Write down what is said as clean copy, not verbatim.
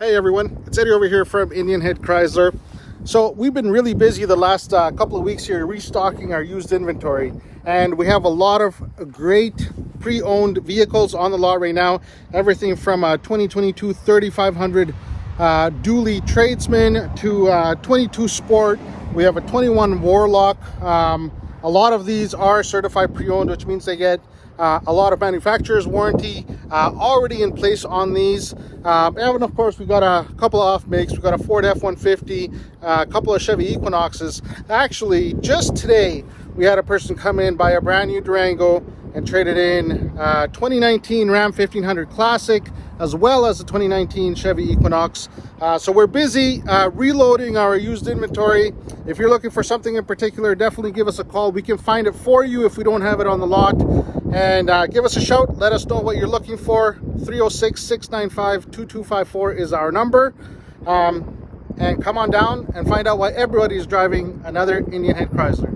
Hey everyone, it's Eddie over here from Indian Head Chrysler. So we've been really busy the last couple of weeks here restocking our used inventory, and we have a lot of great pre-owned vehicles on the lot right now. Everything from a 2022 3500 dually tradesman to 22 sport. We have a 21 Warlock. A lot of these are certified pre-owned, which means they get a lot of manufacturer's warranty already in place on these. And of course, we got a couple of off makes. We got a Ford F-150, a couple of Chevy Equinoxes. Actually, just today, we had a person come in, buy a brand new Durango, and traded in 2019 Ram 1500 Classic, as well as the 2019 Chevy Equinox. So we're busy reloading our used inventory. If you're looking for something in particular, definitely give us a call. We can find it for you if we don't have it on the lot. And give us a shout. Let us know what you're looking for. 306-695-2254 is our number. And come on down and find out why everybody is driving another Indian Head Chrysler.